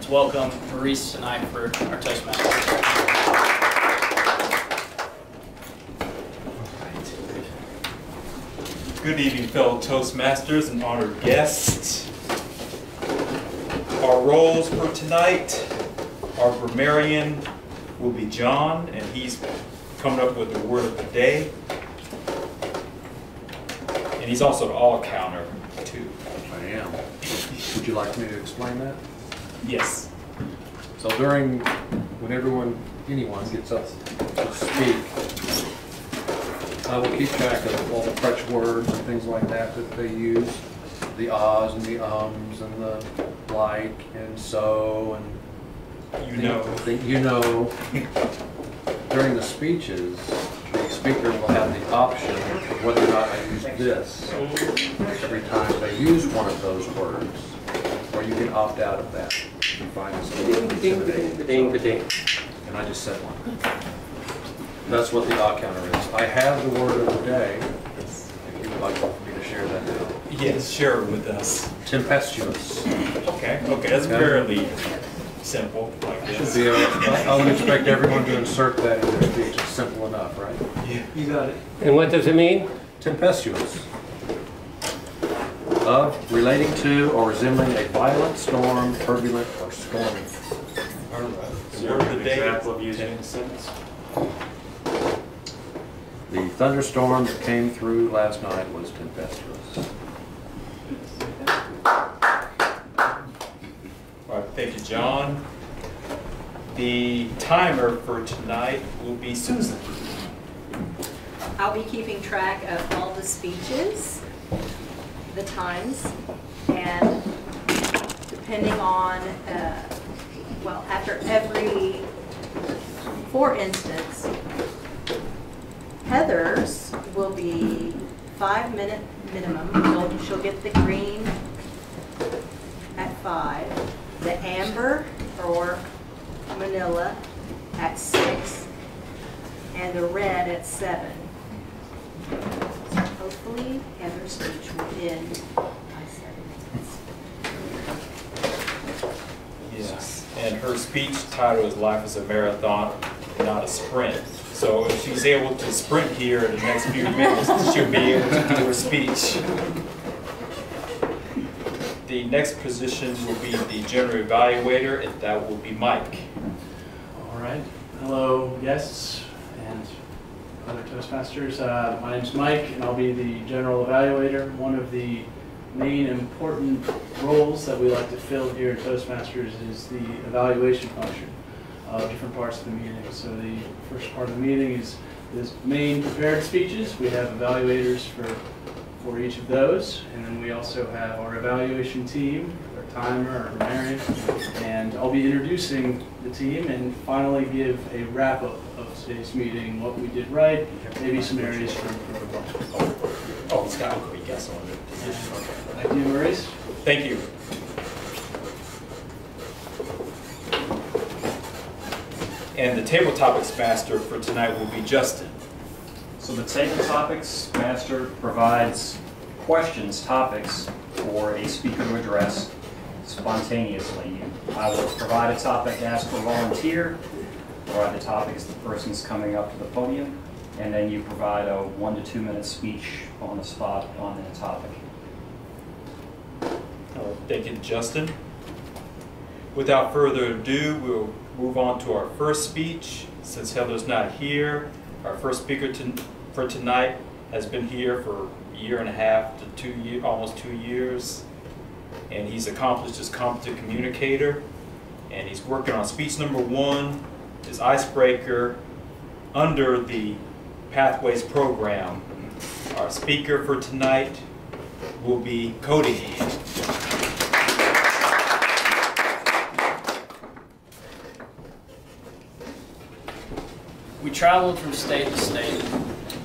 Let's welcome Maurice tonight for our Toastmasters. Good evening, fellow Toastmasters and honored guests. Our roles for tonight, our grammarian will be John, and he's coming up with the word of the day. And he's also the all counter, too. I am. Would you like me to explain that? Yes. So when anyone gets up to speak, I will keep track of all the French words and things like that they use. The ahs and the ums and the like and so and During the speeches, the speaker will have the option of whether or not I use this every time they use one of those words, or you can opt out of that if you find this a little intimidating. And I just said one. That's what the ah counter is. I have the word of the day. If you would like for me to share that now. Yes, share it with us. Tempestuous. Okay, that's fairly simple. Like this. I would expect everyone to insert that in their speech. It's simple enough, right? Yeah, you got it. And what does it mean? Tempestuous. Of, relating to, or resembling a violent storm, turbulent, or stormy. All right. The word of the day. Example of using in a sentence. The thunderstorm that came through last night was tempestuous. All right, thank you, John. The timer for tonight will be Susan. I'll be keeping track of all the speeches, the times, and depending on, after every, for instance, Heather's will be 5-minute minimum. She'll get the green at 5, the amber or manila at 6, and the red at 7. So hopefully Heather's speech will end by 7 minutes. Yes, and her speech title is Life is a Marathon, not a Sprint. So if she's able to sprint here in the next few minutes, she'll be able to do her speech. The next position will be the general evaluator, and that will be Mike. All right. Hello, guests and other Toastmasters. My name's Mike, and I'll be the general evaluator. One of the main important roles that we like to fill here at Toastmasters is the evaluation function of different parts of the meeting. So the first part of the meeting is main prepared speeches. We have evaluators for each of those, and then we also have our evaluation team, our timer, our grammarian, and I'll be introducing the team and finally give a wrap-up of today's meeting, what we did right, maybe some areas for improvement. Oh, Scott, we guess on it. Thank you, Maurice. Thank you. And the table topics master for tonight will be Justin. So the table topics master provides topics for a speaker to address spontaneously. I will provide a topic, ask for volunteer, provide the topic as the person's coming up to the podium, and then you provide a 1 to 2 minute speech on the spot on that topic. Thank you, Justin. Without further ado, we'll move on to our first speech. Since Heather's not here, our first speaker for tonight has been here for a year and a half to 2 years, almost 2 years, and he's accomplished as competent communicator, and he's working on speech number 1, his icebreaker under the Pathways program. Our speaker for tonight will be Cody. We traveled from state to state,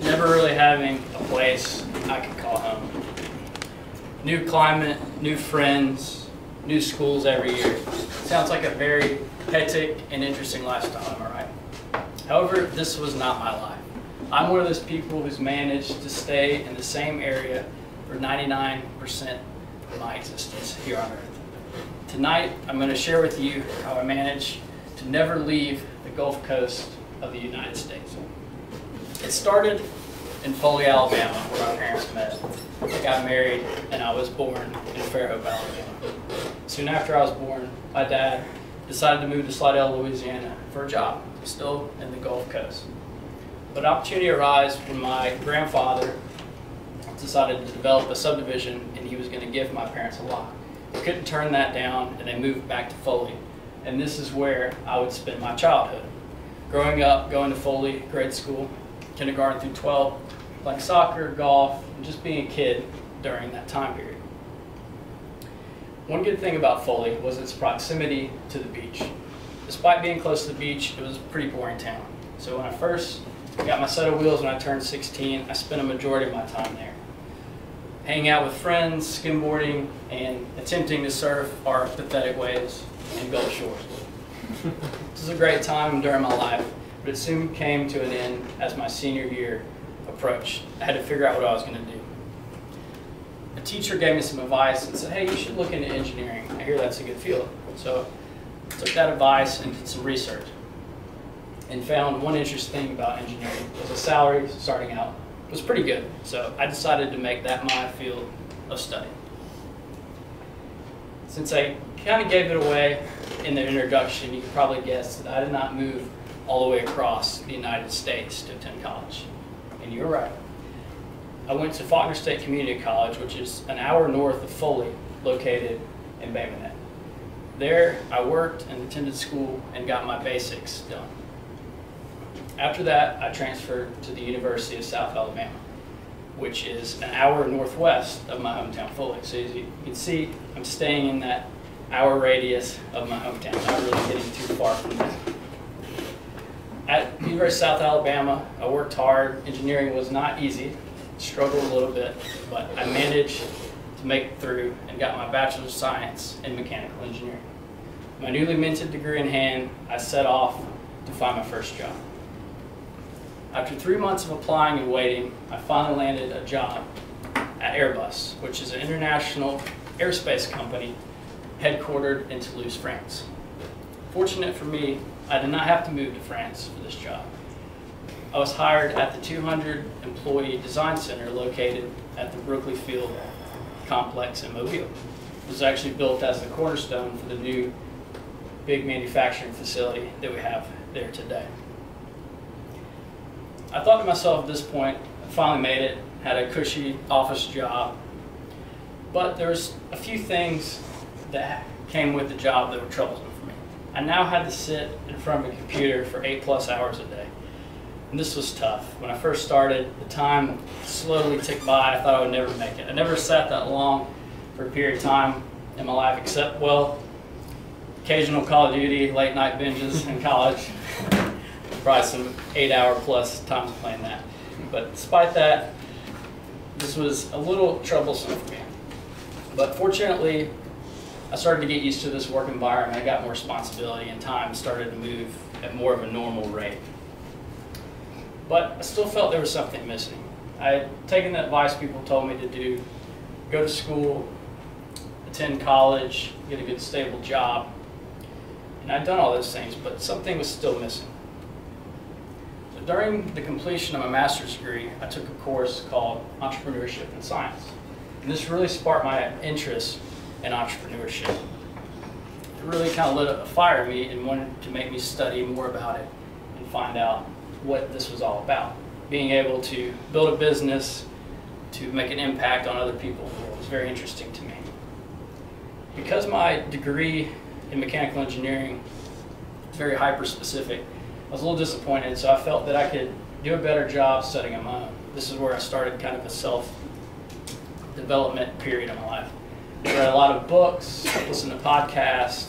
never really having a place I could call home. New climate, new friends, new schools every year. Sounds like a very hectic and interesting lifestyle, am I right? However, this was not my life. I'm one of those people who's managed to stay in the same area for 99% of my existence here on Earth. Tonight, I'm going to share with you how I managed to never leave the Gulf Coast of the United States. It started in Foley, Alabama, where my parents met. They got married, and I was born in Fairhope, Alabama. Soon after I was born, my dad decided to move to Slidell, Louisiana for a job, still in the Gulf Coast. But an opportunity arose when my grandfather decided to develop a subdivision, and he was going to give my parents a lot. They couldn't turn that down, and they moved back to Foley. And this is where I would spend my childhood. Growing up, going to Foley, grade school, kindergarten through 12, playing soccer, golf, and just being a kid during that time period. One good thing about Foley was its proximity to the beach. Despite being close to the beach, it was a pretty boring town. So when I first got my set of wheels when I turned 16, I spent a majority of my time there. Hanging out with friends, skimboarding, and attempting to surf our pathetic waves in Gulf Shores. This was a great time during my life, but it soon came to an end as my senior year approached. I had to figure out what I was going to do. A teacher gave me some advice and said, hey, you should look into engineering. I hear that's a good field. So I took that advice and did some research and found one interesting thing about engineering was the salary starting out was pretty good. So I decided to make that my field of study. Since I kind of gave it away in the introduction, you can probably guess that I did not move all the way across the United States to attend college. And you're right. I went to Faulkner State Community College, which is an hour north of Foley, located in Bay Minette. There, I worked and attended school and got my basics done. After that, I transferred to the University of South Alabama, which is an hour northwest of my hometown, Foley. So as you can see, I'm staying in that hour radius of my hometown, not really getting too far from that. At the University of South Alabama, I worked hard. Engineering was not easy, struggled a little bit, but I managed to make it through and got my Bachelor of Science in Mechanical Engineering. My newly minted degree in hand, I set off to find my first job. After 3 months of applying and waiting, I finally landed a job at Airbus, which is an international aerospace company headquartered in Toulouse, France. Fortunate for me, I did not have to move to France for this job. I was hired at the 200-employee design center located at the Brookley Field complex in Mobile. It was actually built as the cornerstone for the new big manufacturing facility that we have there today. I thought to myself at this point, I finally made it, had a cushy office job, but there's a few things that came with the job that were troublesome for me. I now had to sit in front of a computer for 8+ hours a day, and this was tough. When I first started, the time slowly ticked by. I thought I would never make it. I never sat that long for a period of time in my life, except, well, occasional Call of Duty, late night binges in college. Probably some 8-hour+ times playing that. But despite that, this was a little troublesome for me. But fortunately, I started to get used to this work environment. I got more responsibility and time started to move at more of a normal rate. But I still felt there was something missing. I had taken the advice people told me to do, go to school, attend college, get a good stable job. And I'd done all those things, but something was still missing. During the completion of my master's degree, I took a course called Entrepreneurship and Science. And this really sparked my interest in entrepreneurship. It really kind of lit up a fire in me and wanted to make me study more about it and find out what this was all about. Being able to build a business to make an impact on other people was very interesting to me. Because my degree in mechanical engineering is very hyper-specific, I was a little disappointed, so I felt that I could do a better job studying on my own. This is where I started kind of a self-development period in my life. I read a lot of books, listened to podcasts,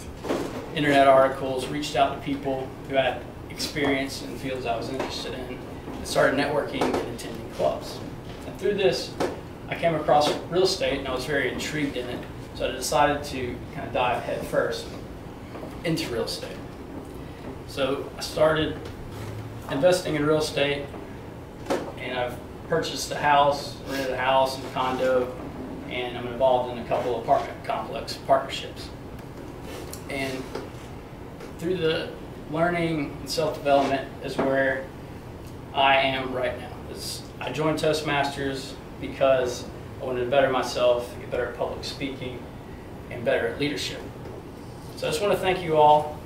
internet articles, reached out to people who had experience in fields I was interested in, and started networking and attending clubs. And through this, I came across real estate, and I was very intrigued in it, so I decided to kind of dive head first into real estate. So I started investing in real estate, and I've purchased a house, rented a house and a condo, and I'm involved in a couple of apartment complex partnerships. And through the learning and self-development is where I am right now. I joined Toastmasters because I wanted to better myself, get better at public speaking, and better at leadership. So I just want to thank you all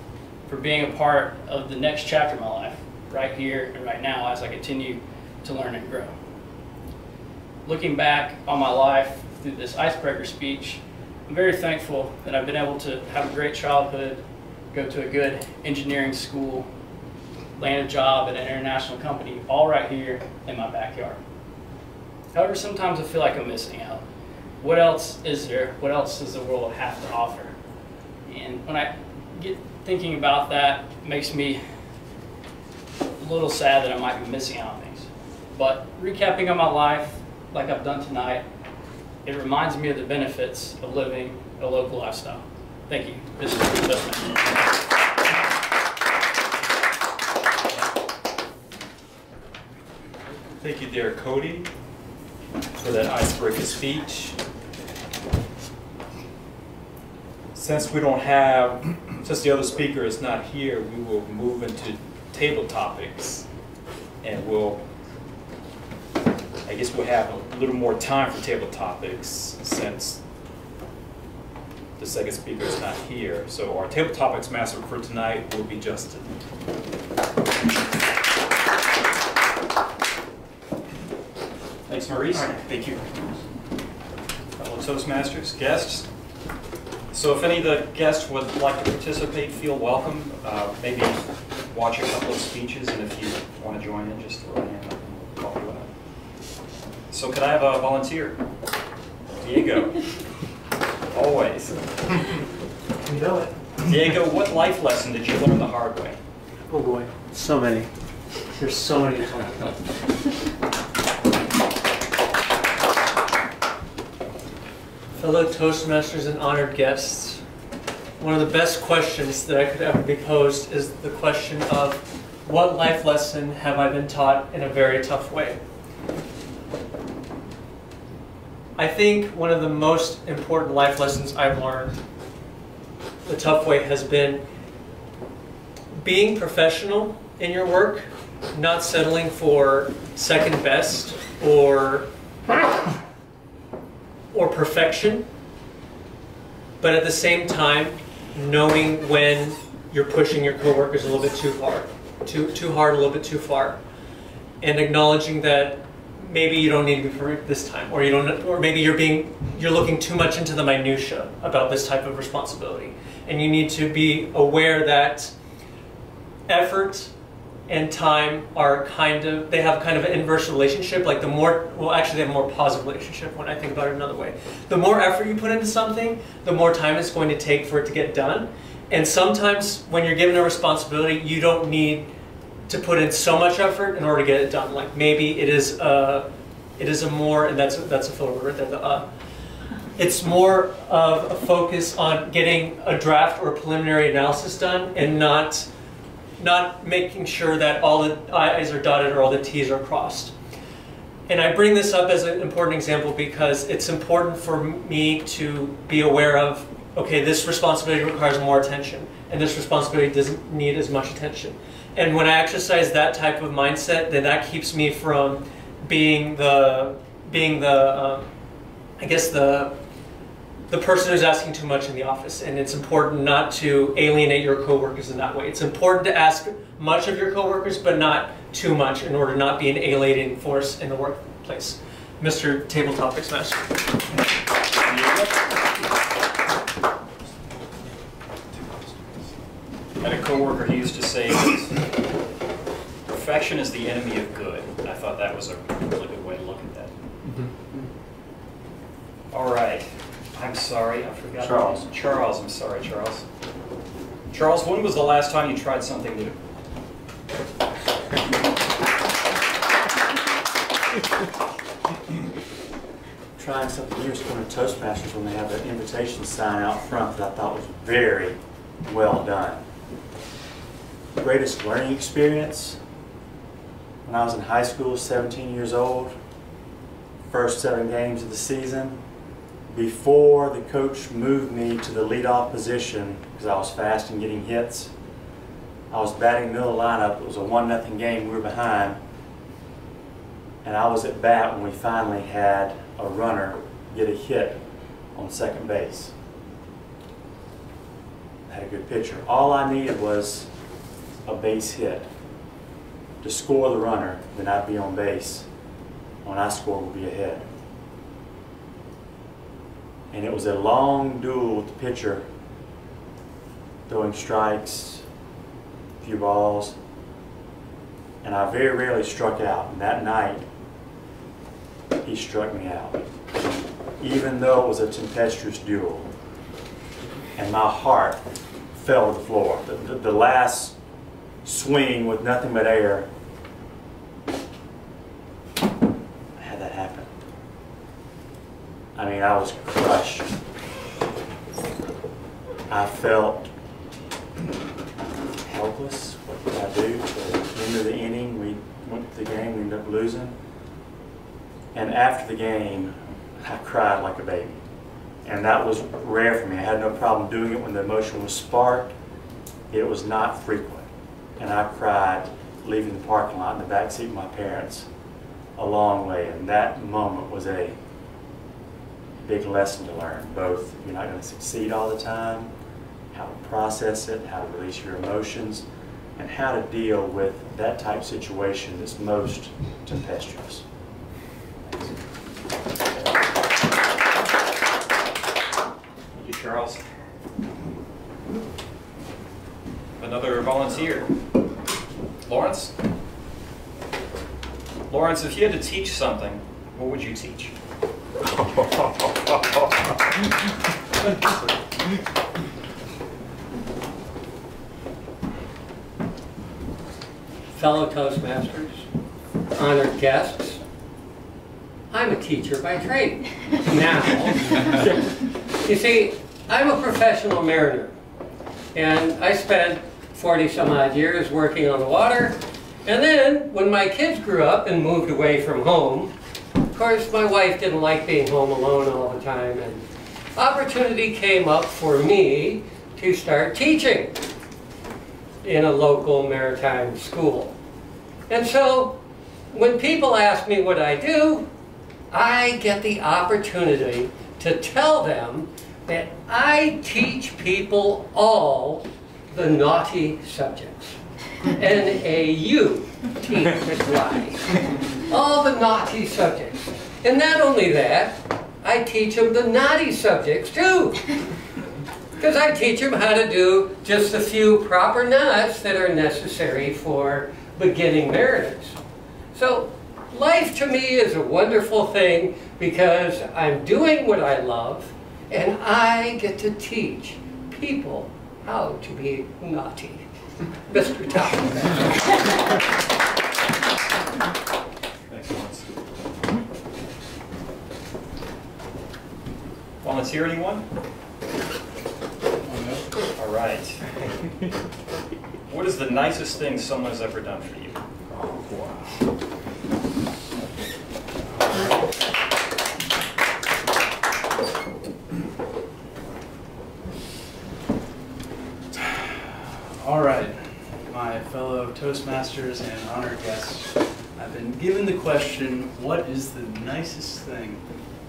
for being a part of the next chapter of my life, right here and right now, as I continue to learn and grow. Looking back on my life through this icebreaker speech, I'm very thankful that I've been able to have a great childhood, go to a good engineering school, land a job at an international company, all right here in my backyard. However, sometimes I feel like I'm missing out. What else is there? What else does the world have to offer? And when I get thinking about that, it makes me a little sad that I might be missing out on things. But recapping on my life, like I've done tonight, it reminds me of the benefits of living a local lifestyle. Thank you. This is Toastmasters. Thank you, dear Cody, for that icebreaker speech. Since the other speaker is not here, we will move into table topics, and I guess we'll have a little more time for table topics since the second speaker is not here. So our table topics master for tonight will be Justin. Thanks, Maurice. Thank you. Fellow Toastmasters, guests. So if any of the guests would like to participate, feel welcome. Maybe watch a couple of speeches, and if you want to join in, just throw a hand up and we'll call you out. So could I have a volunteer? Diego. Always. You know it. Diego, what life lesson did you learn the hard way? Oh boy, so many. There's so many to talk about. Fellow Toastmasters and honored guests, one of the best questions that I could ever be posed is the question of what life lesson have I been taught in a very tough way? I think one of the most important life lessons I've learned the tough way has been being professional in your work, not settling for second best or perfection, but at the same time knowing when you're pushing your coworkers a little bit too hard, a little bit too far, and acknowledging that maybe you don't need to be perfect this time, or maybe you're looking too much into the minutia about this type of responsibility, and you need to be aware that effort and time are they have kind of an inverse relationship. Like they have a more positive relationship when I think about it another way. The more effort you put into something, the more time it's going to take for it to get done. And sometimes when you're given a responsibility, you don't need to put in so much effort in order to get it done. Like maybe it is a more, and that's a filler word right there, it's more of a focus on getting a draft or a preliminary analysis done and not making sure that all the I's are dotted or all the T's are crossed. And I bring this up as an important example because it's important for me to be aware of, okay, this responsibility requires more attention, and this responsibility doesn't need as much attention. And when I exercise that type of mindset, then that keeps me from being the person who's asking too much in the office. And it's important not to alienate your coworkers in that way. It's important to ask much of your coworkers, but not too much in order to not be an alienating force in the workplace. Mr. Table Topics Master. I had a coworker who used to say that perfection is the enemy of good. I thought that was a really good way to look at that. All right. I'm sorry, I forgot. Charles. Charles, I'm sorry, Charles. Charles, when was the last time you tried something new? Trying something new is going to Toastmasters when they have an invitation sign out front that I thought was very well done. Greatest learning experience when I was in high school, 17 years old, first 7 games of the season, before the coach moved me to the leadoff position, because I was fast and getting hits, I was batting middle of the lineup. It was a 1-0 game. We were behind. And I was at bat when we finally had a runner get a hit on second base. I had a good pitcher. All I needed was a base hit to score the runner, then I'd be on base. When I scored, we'd be ahead. And it was a long duel with the pitcher, throwing strikes, a few balls, and I very rarely struck out. And that night, he struck me out, even though it was a tempestuous duel. And my heart fell to the floor. The last swing with nothing but air, I had that happen. I mean, I was crushed. I felt helpless. What did I do? At the end of the inning, we went to the game, we ended up losing. And after the game, I cried like a baby. And that was rare for me. I had no problem doing it when the emotion was sparked. It was not frequent. And I cried leaving the parking lot in the back seat with my parents a long way. And that moment was a big lesson to learn. Both, you're not going to succeed all the time, how to process it, how to release your emotions, and how to deal with that type of situation that's most tempestuous. Thank you, Charles. Another volunteer. Lawrence? Lawrence, if you had to teach something, what would you teach? Fellow Toastmasters, honored guests, I'm a teacher by trade. Now, you see, I'm a professional mariner, and I spent 40 some odd years working on the water, and then when my kids grew up and moved away from home, of course my wife didn't like being home alone all the time, and opportunity came up for me to start teaching in a local maritime school. And so when people ask me what I do, I get the opportunity to tell them that I teach people all the naughty subjects. N-A-U-T-Y. All the naughty subjects. And not only that, I teach them the naughty subjects too. Because I teach them how to do just a few proper knots that are necessary for beginning mariners. So life to me is a wonderful thing because I'm doing what I love and I get to teach people how to be naughty. Mr. Toppers. Thanks, Lawrence. Volunteer, anyone? All right. What is the nicest thing someone has ever done for you? All right, my fellow Toastmasters and honored guests, I've been given the question, what is the nicest thing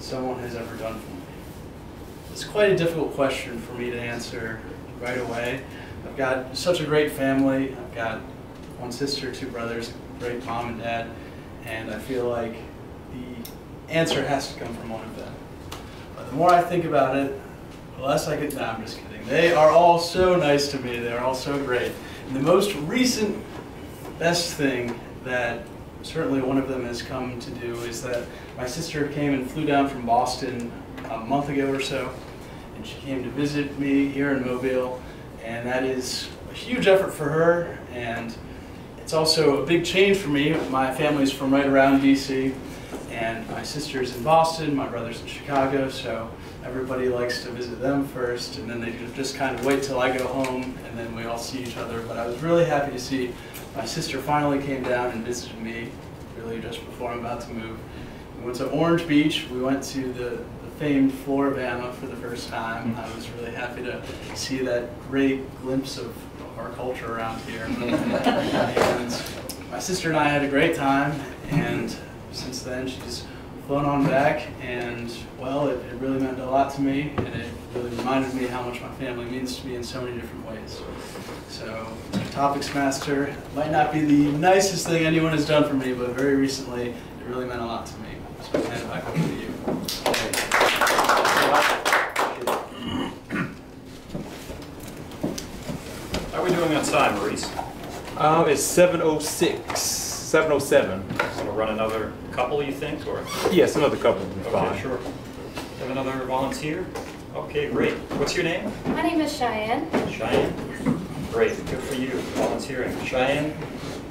someone has ever done for me? It's quite a difficult question for me to answer right away. I've got such a great family. I've got one sister, 2 brothers, a great mom and dad, and I feel like the answer has to come from one of them. But the more I think about it, the less I get, no, I'm just kidding. They are all so nice to me. They're all so great. And the most recent best thing that certainly one of them has come to do is that my sister came and flew down from Boston a month ago or so, and she came to visit me here in Mobile, and that is a huge effort for her, and it's also a big change for me. My family's from right around DC, and my sister's in Boston, my brother's in Chicago, so everybody likes to visit them first, and then they just kind of wait till I go home, and then we all see each other. But I was really happy to see my sister finally came down and visited me, really just before I'm about to move. We went to Orange Beach. We went to the famed Floribama for the first time. I was really happy to see that great glimpse of our culture around here. And my sister and I had a great time, and since then she's flown on back, and well, it really meant a lot to me, and it really reminded me how much my family means to me in so many different ways. So, Topics Master might not be the nicest thing anyone has done for me, but very recently, it really meant a lot to me. So I'll hand it back over to you. How are we doing on time, Maurice? It's 7:06, 7:07. Want to run another couple, you think, or? Yes, another couple would be Okay, fine. sure. Have another volunteer? Okay, great. What's your name? My name is Cheyenne. Cheyenne. Great, good for you, volunteering. Cheyenne?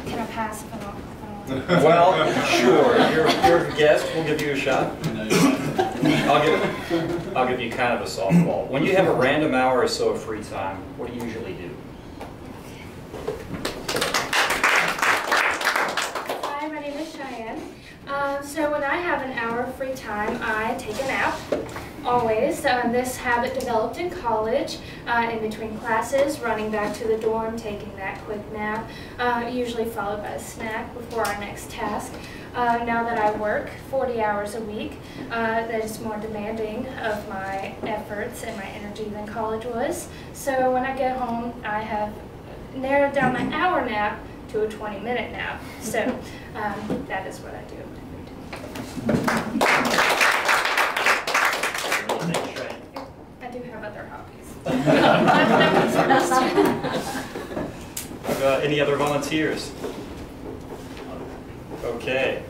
Can I pass if I don't? Well, sure. You're a guest. We'll give you a shot. I'll give you kind of a softball. When you have a random hour or so of free time, what do you usually do? Hi, my name is Cheyenne. So when I have an hour of free time, I take a nap. Always. This habit developed in college, in between classes, running back to the dorm, taking that quick nap, usually followed by a snack before our next task. Now that I work 40 hours a week, that is more demanding of my efforts and my energy than college was. So when I get home, I have narrowed down my hour nap to a 20-minute nap. So that is what I do. I do have other hobbies. Any other volunteers? Okay.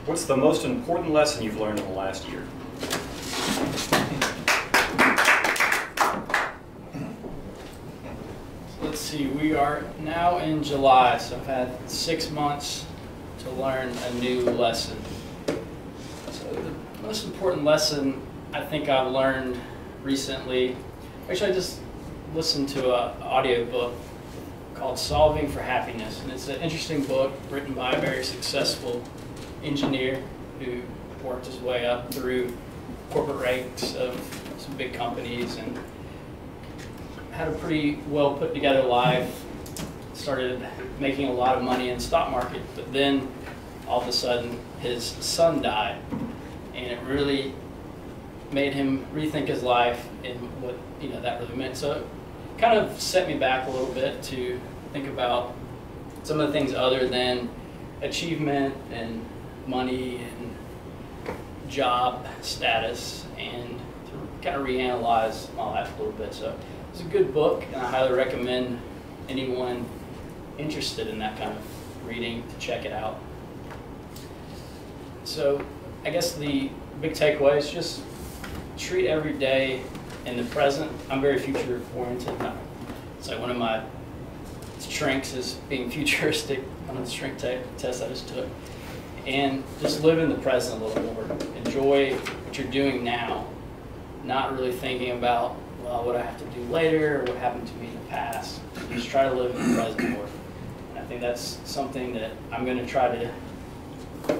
What's the most important lesson you've learned in the last year? Let's see, we are now in July, so I've had 6 months to learn a new lesson. So the most important lesson I think I've learned recently, actually I just listened to an audiobook called Solving for Happiness, and it's an interesting book written by a very successful engineer who worked his way up through corporate ranks of some big companies and had a pretty well put together life, started making a lot of money in the stock market, but then all of a sudden his son died, and it really made him rethink his life and what that really meant. So it kind of set me back a little bit to think about some of the things other than achievement and money and job status, and to kind of reanalyze my life a little bit. So it's a good book, and I highly recommend anyone interested in that kind of reading to check it out. So I guess the big takeaway is just treat every day in the present. I'm very future oriented. It's like one of my strengths is being futuristic, one of the strength tests I just took. And just live in the present a little more. Enjoy what you're doing now, not really thinking about, well, what I have to do later or what happened to me in the past. Just try to live in the present more. And I think that's something that I'm going to try to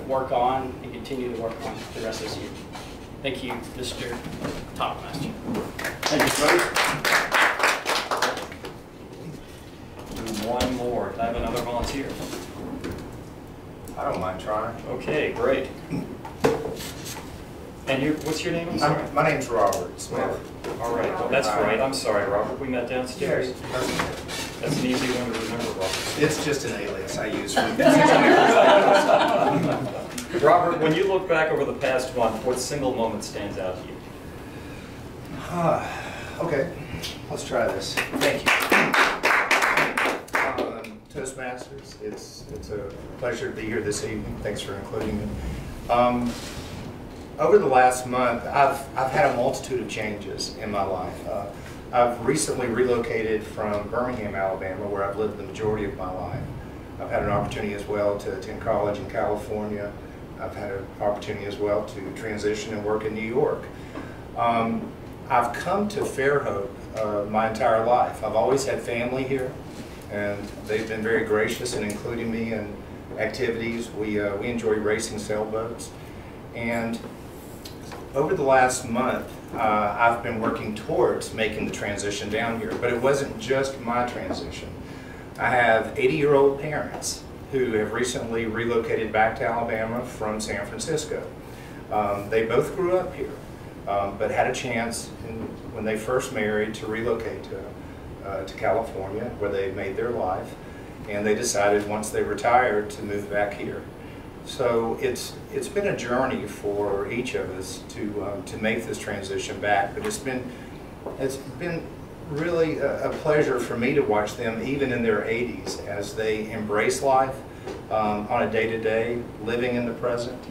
work on and continue to work on the rest of this year. Thank you, Mr. Toastmaster. Thank you, sir. One more. Can I have another volunteer? I don't mind trying. Okay, great. And what's your name? I'm sorry. My name's Robert Smith. All right, well, that's right. I'm sorry, Robert. We met downstairs. That's an easy one to remember, Robert. It's just an alias I use for Robert, when you look back over the past month, what single moment stands out to you? Okay, let's try this. Thank you. Toastmasters, it's a pleasure to be here this evening. Thanks for including me. Over the last month, I've had a multitude of changes in my life. I've recently relocated from Birmingham, Alabama, where I've lived the majority of my life. I've had an opportunity as well to attend college in California. I've had an opportunity as well to transition and work in New York. I've come to Fairhope my entire life. I've always had family here, and they've been very gracious in including me in activities. We enjoy racing sailboats, and over the last month, I've been working towards making the transition down here, but it wasn't just my transition. I have 80-year-old parents who have recently relocated back to Alabama from San Francisco. They both grew up here, but had a chance when they first married to relocate to California, where they made their life, and they decided once they retired to move back here. So it's been a journey for each of us to make this transition back, but it's been really a pleasure for me to watch them, even in their 80s, as they embrace life on a day-to-day, living in the present.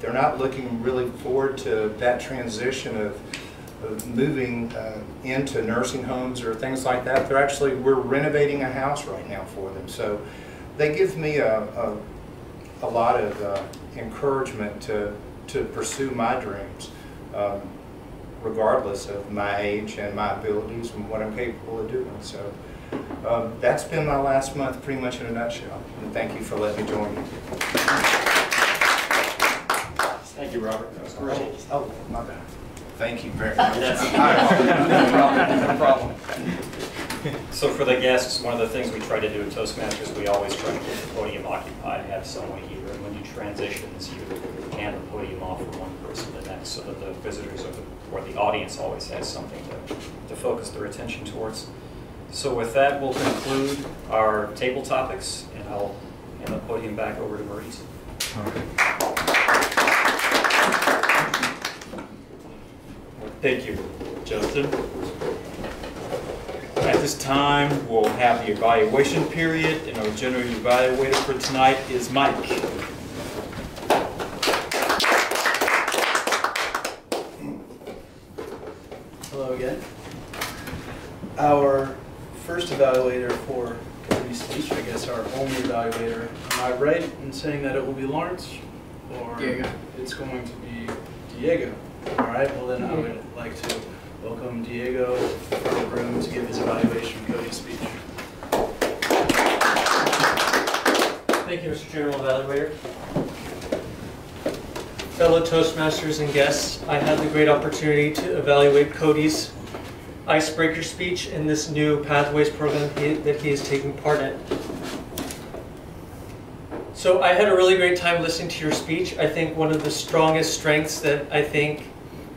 They're not looking really forward to that transition of moving into nursing homes or things like that. We're renovating a house right now for them. So they give me a lot of encouragement to pursue my dreams, regardless of my age and my abilities and what I'm capable of doing. So that's been my last month, pretty much in a nutshell. And thank you for letting me join you. Thank you, Robert. That was great. Oh, my bad. Thank you very much. No problem. So for the guests, one of the things we try to do at Toastmasters, we always try to keep the podium occupied, have someone here, and when you transitions, you hand the podium off from one person to the next, so that the visitors or the audience always has something to focus their attention towards. So with that, we'll conclude our table topics, and I'll hand the podium back over to Maurice. Thank you, Justin. At this time, we'll have the evaluation period, and our general evaluator for tonight is Mike. Hello again. Our first evaluator for Cody's speech, I guess our only evaluator, am I right in saying that it will be Lawrence? Or Diego. It's going to be Diego. All right, well then I would like to welcome Diego from the room to give his evaluation of Cody's speech. Thank you, Mr. General Evaluator. Fellow Toastmasters and guests, I had the great opportunity to evaluate Cody's icebreaker speech in this new Pathways program that he is taking part in. So I had a really great time listening to your speech. I think one of the strongest strengths that I think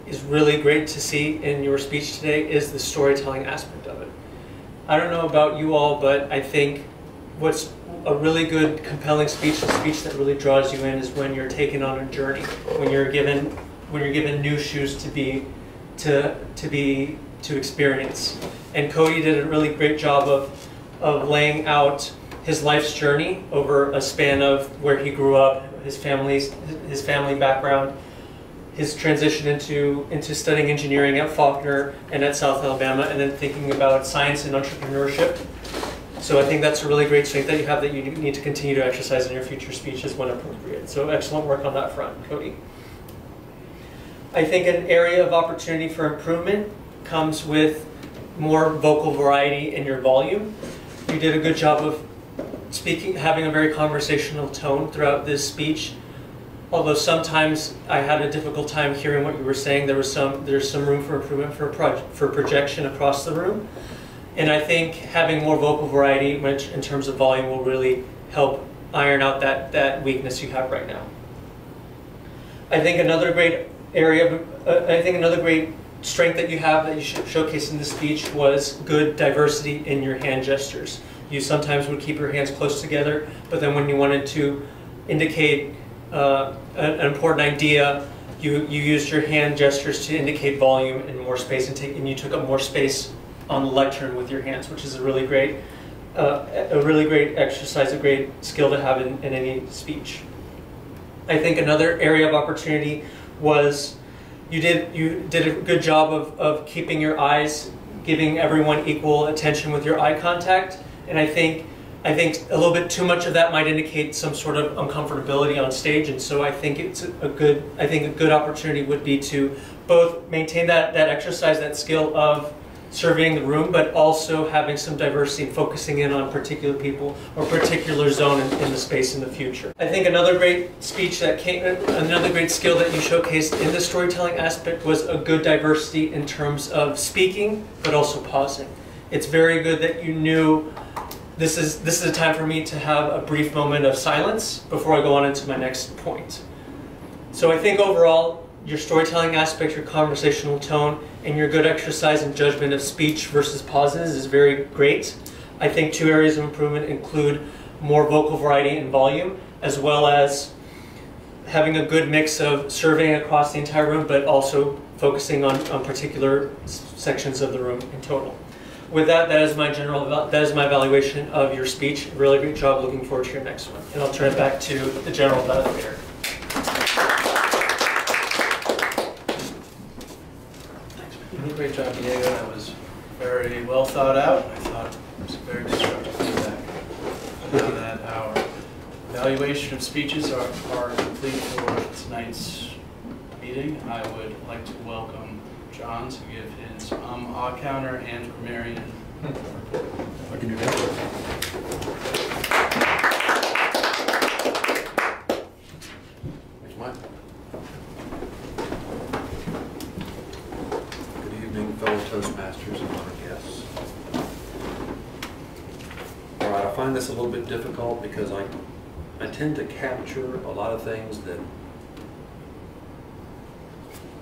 is really great to see in your speech today is the storytelling aspect of it. I don't know about you all, but I think what's a really good, compelling speech, a speech that really draws you in, is when you're taken on a journey, when you're given new shoes to experience. And Cody did a really great job of laying out his life's journey over a span of where he grew up, his family background, his transition into studying engineering at Faulkner and at South Alabama, and then thinking about science and entrepreneurship. So I think that's a really great strength that you have that you need to continue to exercise in your future speeches when appropriate. So excellent work on that front, Cody. I think an area of opportunity for improvement comes with more vocal variety in your volume. You did a good job of speaking, having a very conversational tone throughout this speech. Although sometimes I had a difficult time hearing what you were saying, there's some room for improvement for projection across the room. And I think having more vocal variety in terms of volume will really help iron out that weakness you have right now. I think another great strength that you have that you should showcase in this speech was good diversity in your hand gestures. You sometimes would keep your hands close together, but then when you wanted to indicate an important idea, you used your hand gestures to indicate volume and more space, and you took up more space on the lectern with your hands, which is a really great exercise, a great skill to have in any speech. I think another area of opportunity was you did a good job of keeping your eyes, giving everyone equal attention with your eye contact, and I think a little bit too much of that might indicate some sort of uncomfortability on stage, and so I think a good opportunity would be to both maintain that exercise, that skill of surveying the room, but also having some diversity and focusing in on particular people or particular zone in the space in the future. I think another great speech that came, another great skill that you showcased in the storytelling aspect was a good diversity in terms of speaking, but also pausing. It's very good that you knew this is a time for me to have a brief moment of silence before I go on into my next point. So I think overall, your storytelling aspect, your conversational tone, and your good exercise and judgment of speech versus pauses is very great. I think 2 areas of improvement include more vocal variety and volume, as well as having a good mix of surveying across the entire room, but also focusing on particular sections of the room in total. With that, that is my evaluation of your speech. Really great job. Looking forward to your next one. And I'll turn it back to the general evaluator. Great job, Diego. That was very well thought out. I thought it was very constructive feedback. Now that our evaluation of speeches are complete for tonight's meeting, I would like to welcome John to give his ah counter and grammarian report. I can do that. Here's mine. Fellow Toastmasters and honored guests. All right, I find this a little bit difficult because I tend to capture a lot of things that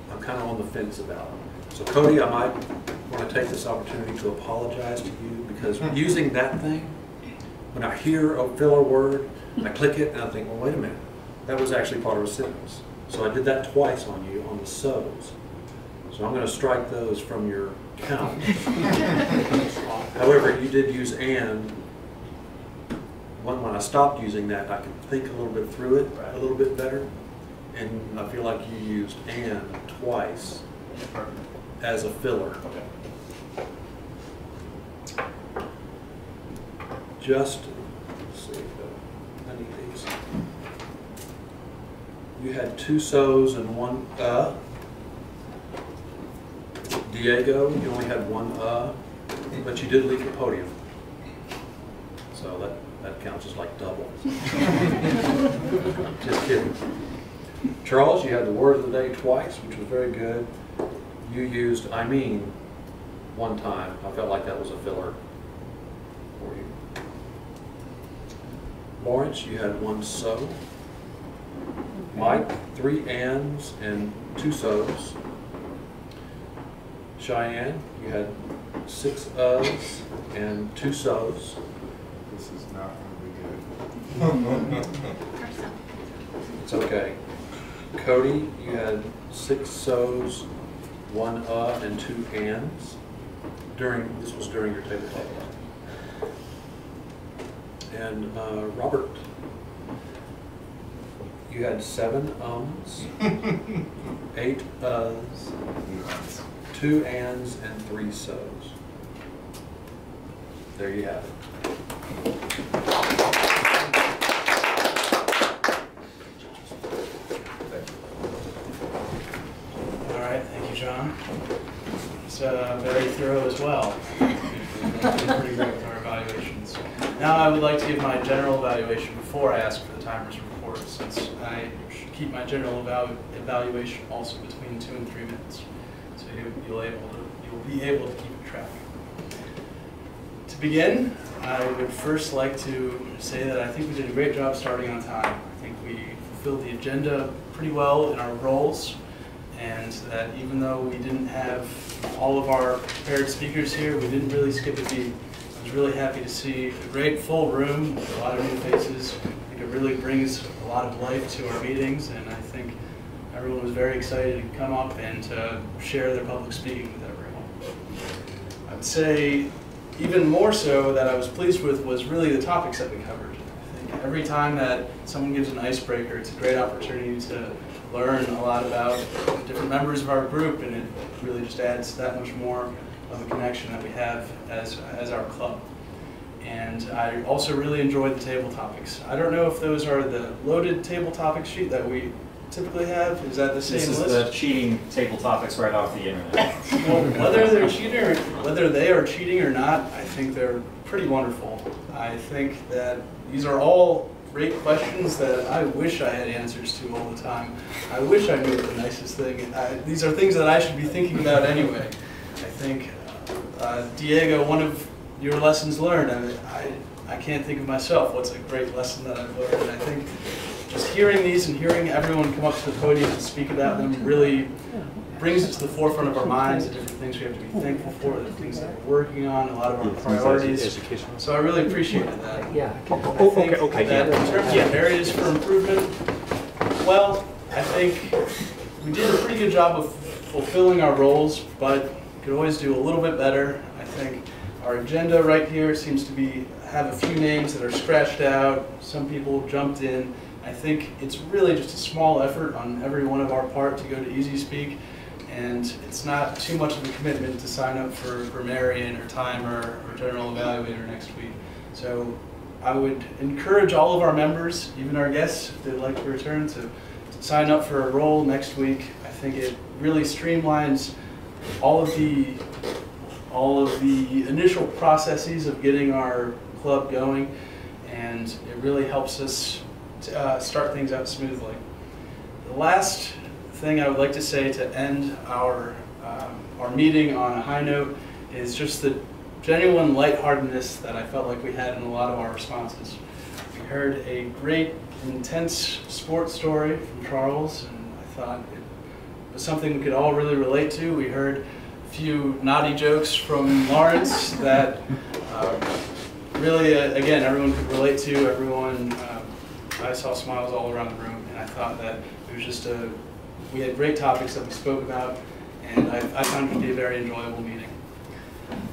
I'm kind of on the fence about. So Cody, I might want to take this opportunity to apologize to you because using that thing, when I hear a filler word, I click it and I think, well, wait a minute, that was actually part of a sentence. So I did that twice on you on the so's. So I'm going to strike those from your count. However, you did use and. When I stopped using that, I could think a little bit through it a little bit better. And I feel like you used and twice as a filler. Just, let's see, I need these. You had 2 so's and 1 Diego, you only had 1 but you did leave the podium. So that counts as like double. Just kidding. Charles, you had the word of the day twice, which was very good. You used I mean 1 time. I felt like that was a filler for you. Lawrence, you had 1 so. Mike, 3 ands and 2 so's. Cheyenne, you had 6 uhs and 2 so's. This is not going to be good. It's okay. Cody, you had 6 so's, 1 and 2 ands. This was during your tabletop. And Robert, you had 7 ums, 8 uhs, 2 ands, and 3 so's. There you have it. All right, thank you, John. It's very thorough as well. We've been pretty great with our evaluations. Now I would like to give my general evaluation before I ask for the timer's report, since I should keep my general evaluation also between 2 and 3 minutes. So you'll be able to keep track. To begin, I would first like to say that I think we did a great job starting on time. I think we fulfilled the agenda pretty well in our roles, and that even though we didn't have all of our prepared speakers here, we didn't really skip a beat. I was really happy to see a great full room with a lot of new faces. I think it really brings a lot of life to our meetings, and I think everyone was very excited to come up and to share their public speaking with everyone. I would say even more so that I was pleased with was really the topics that we covered. I think every time that someone gives an icebreaker, it's a great opportunity to learn a lot about different members of our group, and it really just adds that much more of a connection that we have as our club. And I also really enjoyed the table topics. I don't know if those are the loaded table topic sheet that we typically have? Is that the same This is list? the cheating table topics right off the internet. Well, whether they are cheating or not, I think they're pretty wonderful. I think that these are all great questions that I wish I had answers to all the time. I wish I knew the nicest thing. These are things that I should be thinking about anyway. I think, Diego, one of your lessons learned, I can't think of myself what's a great lesson that I've learned. And I think just hearing these and hearing everyone come up to the podium and speak about them really brings it to the forefront of our minds, the different things we have to be thankful for, the things that we're working on, a lot of our priorities. So I really appreciated that. Yeah. I think that in terms of areas for improvement, well, I think we did a pretty good job of fulfilling our roles, but could always do a little bit better. I think our agenda right here seems to have a few names that are scratched out. Some people jumped in. I think it's really just a small effort on every one of our part to go to Easy Speak, and it's not too much of a commitment to sign up for grammarian or timer or general evaluator next week. So I would encourage all of our members, even our guests, if they'd like to return, to sign up for a role next week. I think it really streamlines all of the initial processes of getting our club going, and it really helps us start things out smoothly. The last thing I would like to say to end our meeting on a high note is just the genuine lightheartedness that I felt like we had in a lot of our responses. We heard a great, intense sports story from Charles, and I thought it was something we could all really relate to. We heard a few naughty jokes from Lawrence that really, again, everyone could relate to. Everyone, I saw smiles all around the room, and I thought that it was just we had great topics that we spoke about, and I found it to be a very enjoyable meeting.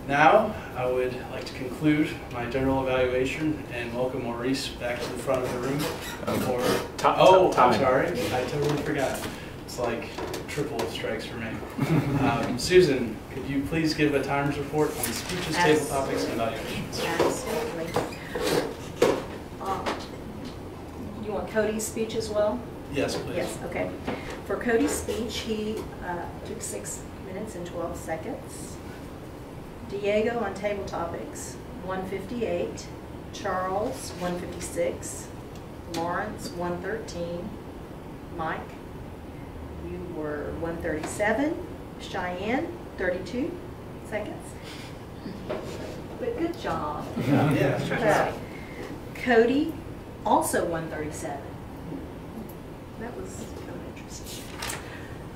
Now, I would like to conclude my general evaluation and welcome Maurice back to the front of the room. I'm sorry, I totally forgot. It's like triple strikes for me. Susan, could you please give a times report on the speeches, table topics, and evaluations? Absolutely. You want Cody's speech as well? Yes, please. Yes, okay. For Cody's speech, he took 6 minutes and 12 seconds. Diego on table topics, 158. Charles, 156. Lawrence, 113. Mike, you were 137. Cheyenne, 32 seconds. But good job. Yeah. Cody, also 137. That was kind of interesting.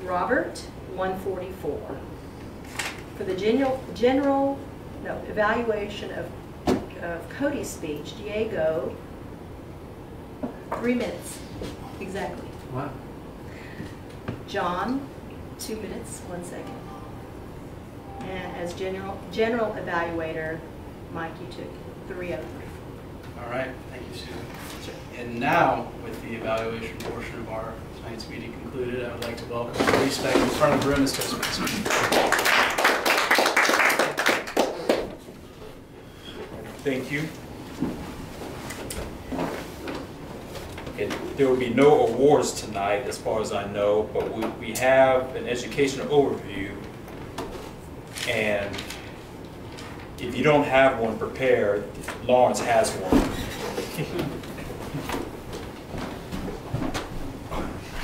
Robert, 144. For the evaluation of Cody's speech, Diego, 3 minutes, exactly. Wow. John, 2 minutes, 1 second. And as general evaluator, Mike, you took 3 out of 3. All right, thank you, Susan. And now, with the evaluation portion of our tonight's meeting concluded, I would like to welcome Maurice back in front of the room as Toastmaster. Thank you. Okay, there will be no awards tonight, as far as I know, but we have an educational overview, and if you don't have one prepared, Lawrence has one.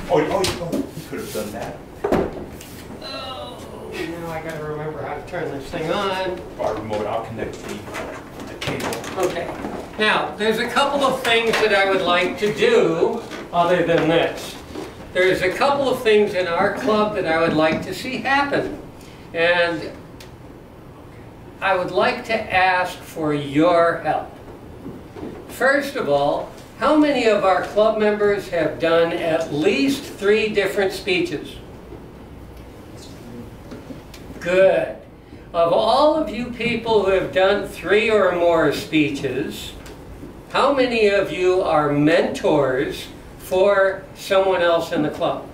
You could have done that. Oh, now I gotta remember how to turn this thing on. Our remote, I'll connect the cable. Okay. Now, there's a couple of things that I would like to do other than this. There's a couple of things in our club that I would like to see happen. And I would like to ask for your help. First of all, how many of our club members have done at least 3 different speeches? Good. Of all of you people who have done 3 or more speeches, how many of you are mentors for someone else in the club?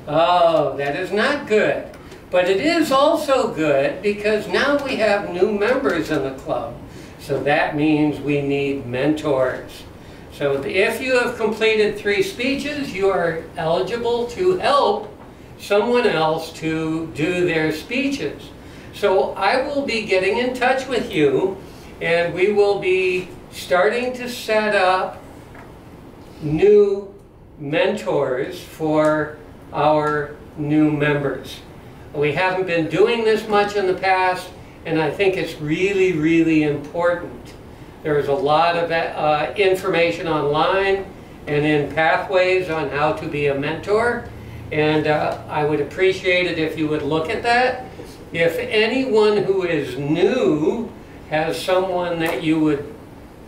Oh, that is not good. But it is also good because now we have new members in the club. So that means we need mentors. So if you have completed 3 speeches, you are eligible to help someone else to do their speeches. So I will be getting in touch with you, and we will be starting to set up new mentors for our new members. We haven't been doing this much in the past, and I think it's really, really important. There's a lot of information online and in Pathways on how to be a mentor, and I would appreciate it if you would look at that. If anyone who is new has someone that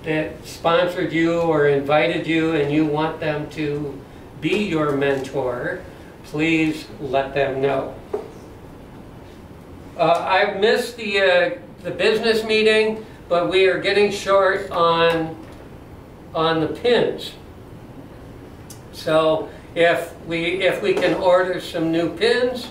that sponsored you or invited you and you want them to be your mentor, please let them know. I missed the business meeting, but we are getting short on the pins. So if we can order some new pins,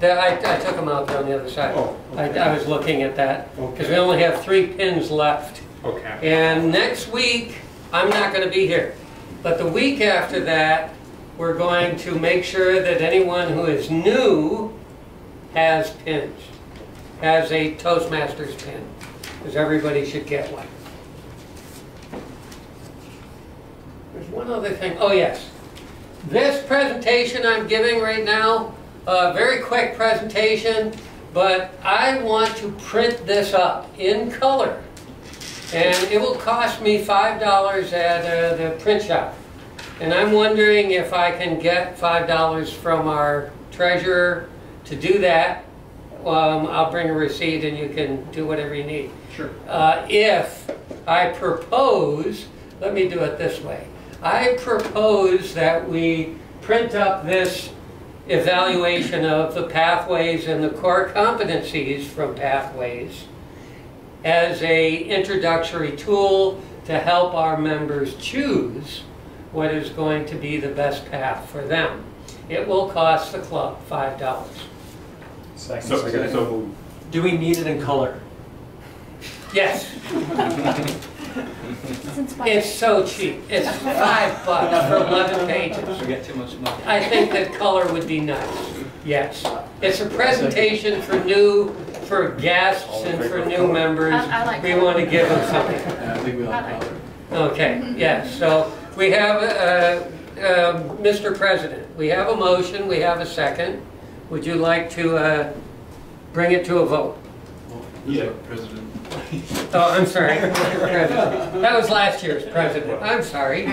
I took them out on the other side. Oh, okay. I was looking at that because we only have 3 pins left. Okay. And next week I'm not going to be here, but the week after that we're going to make sure that anyone who is new has pins, has a Toastmasters pin, because everybody should get one. There's one other thing. Oh yes, this presentation I'm giving right now, a very quick presentation, but I want to print this up in color, and it will cost me $5 at the print shop. And I'm wondering if I can get $5 from our treasurer to do that. I'll bring a receipt and you can do whatever you need. Sure. If I propose, let me do it this way. I propose that we print up this evaluation of the Pathways and the core competencies from Pathways as an introductory tool to help our members choose what is going to be the best path for them. It will cost the club $5. So Do we need it in color? Yes. It's so cheap. It's $5 for 11 pages. We get too much money. I think that color would be nice. Yes. It's a presentation for guests and for new members. I like We color. want to give them something. Yeah, I think we like color. Okay, yes. So we have, Mr. President, we have a motion, we have a second. Would you like to bring it to a vote? Yeah, President. Oh, I'm sorry. President. That was last year's president. I'm sorry.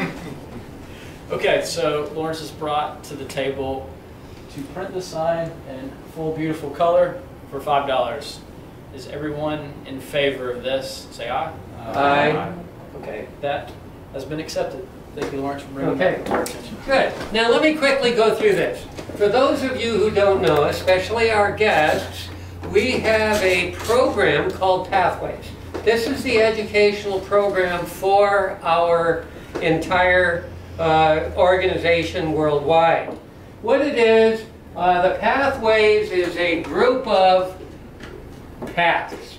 Okay, so Lawrence has brought to the table to print the sign in full beautiful color for $5. Is everyone in favor of this? Say aye. Aye. Okay, that has been accepted. Thank you, Lawrence, for bringing Okay. that to our attention. Good. Now let me quickly go through this. For those of you who don't know, especially our guests, we have a program called Pathways. This is the educational program for our entire organization worldwide. What it is, the Pathways is a group of paths,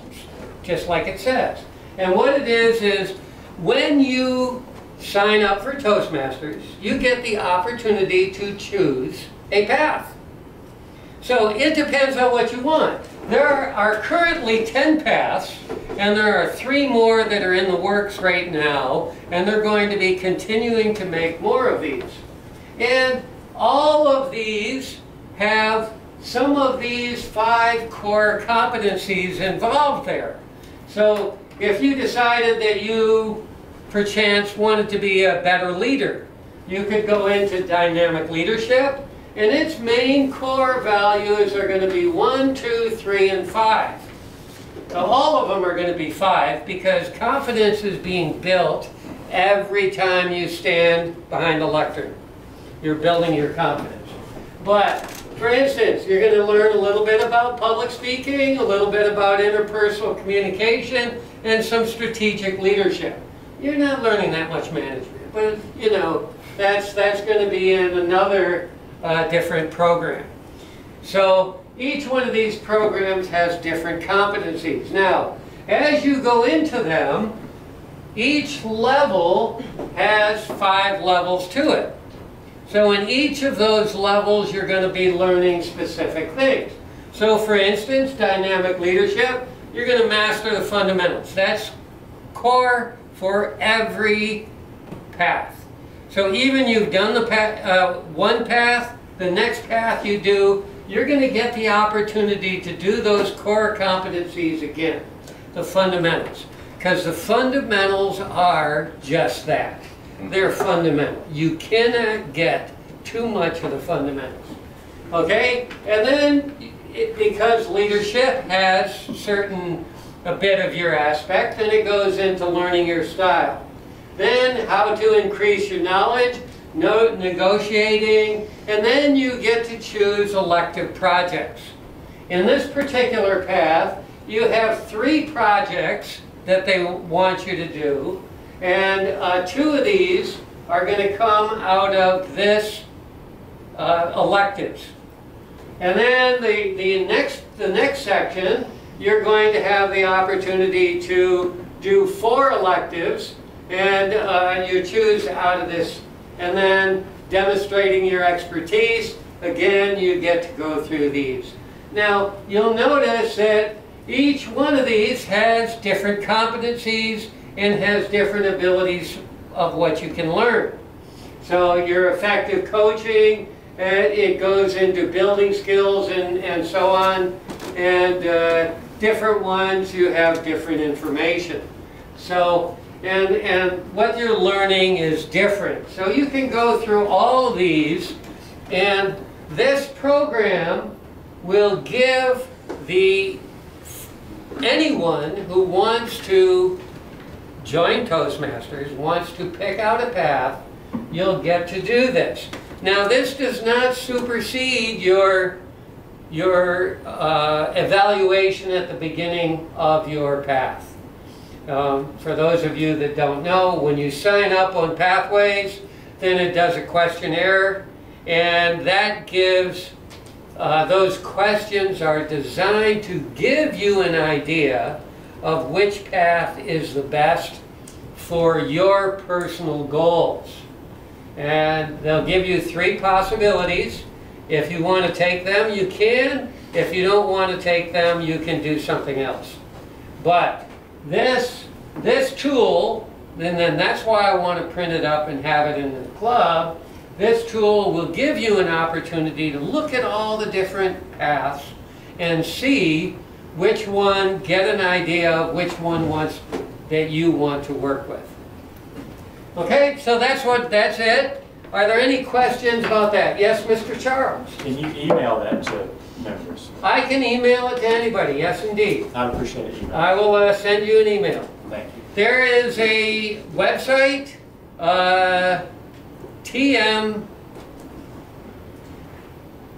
just like it says. And what it is when you sign up for Toastmasters, you get the opportunity to choose a path. So it depends on what you want. There are currently 10 paths, and there are 3 more that are in the works right now, and they're going to be continuing to make more of these. And all of these have some of these 5 core competencies involved there. So if you decided that you perchance wanted to be a better leader, you could go into dynamic leadership, and its main core values are going to be 1, 2, 3, and 5. Now all of them are going to be 5 because confidence is being built every time you stand behind a lectern. You're building your confidence. But for instance, you're going to learn a little bit about public speaking, a little bit about interpersonal communication, and some strategic leadership. You're not learning that much management, but you know, that's going to be in another different program. So each one of these programs has different competencies. Now, as you go into them, Each level has 5 levels to it. So in each of those levels, you're going to be learning specific things. So for instance, dynamic leadership, you're going to master the fundamentals. That's core for every path. So even you've done the one path, the next path you do, you're going to get the opportunity to do those core competencies again, the fundamentals. Because the fundamentals are just that. They're fundamental. You cannot get too much of the fundamentals. Okay? And then, because leadership has a bit of your aspect, then it goes into learning your style. Then how to increase your knowledge, negotiating, and then you get to choose elective projects. In this particular path, you have 3 projects that they want you to do, and 2 of these are going to come out of this electives. And then the next section, you're going to have the opportunity to do 4 electives, and you choose out of this. And then demonstrating your expertise, again, you get to go through these. Now, you'll notice that each one of these has different competencies and has different abilities of what you can learn. So your effective coaching, it goes into building skills and so on. And different ones, you have different information. So, and what you're learning is different. So you can go through all of these, and this program will give anyone who wants to join Toastmasters, wants to pick out a path, you'll get to do this. Now this does not supersede your evaluation at the beginning of your path. For those of you that don't know, when you sign up on Pathways, then it does a questionnaire, and that gives, those questions are designed to give you an idea of which path is the best for your personal goals. And they'll give you 3 possibilities. If you want to take them, you can. If you don't want to take them, you can do something else. But this tool, and then that's why I want to print it up and have it in the club, this tool will give you an opportunity to look at all the different paths and see which one, get an idea of which one that you want to work with. Okay, so that's it. Are there any questions about that? Yes, Mr. Charles? Can you email that to members? I can email it to anybody, yes indeed. I appreciate it. Email. I will send you an email. Thank you. There is a website,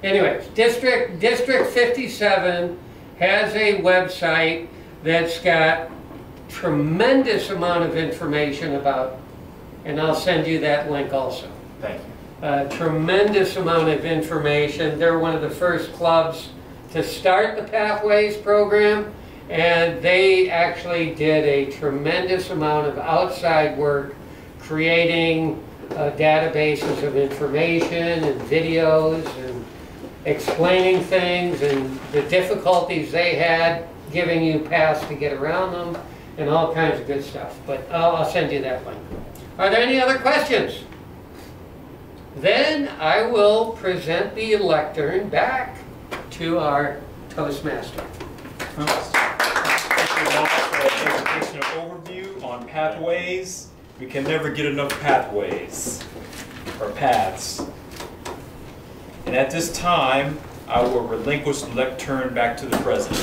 anyways, District 57 has a website that's got tremendous amount of information about, and I'll send you that link also. Thank you. Tremendous amount of information. They're one of the first clubs to start the Pathways program, and they actually did a tremendous amount of outside work creating databases of information and videos and explaining things and the difficulties they had giving you paths to get around them and all kinds of good stuff. But I'll send you that link. Are there any other questions? Then I will present the lectern back to our Toastmaster. Thank you all for a presentation of overview on pathways. We can never get enough pathways, or paths. And at this time, I will relinquish the lectern back to the president.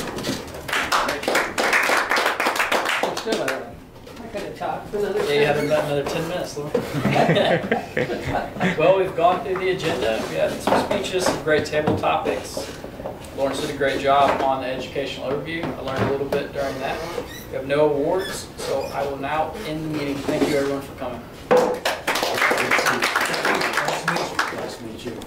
Yeah, you have about another 10 minutes, Lauren. Well, we've gone through the agenda. We had some speeches, some great table topics. Lawrence did a great job on the educational overview. I learned a little bit during that. We have no awards, so I will now end the meeting. Thank you, everyone, for coming. Nice to meet you.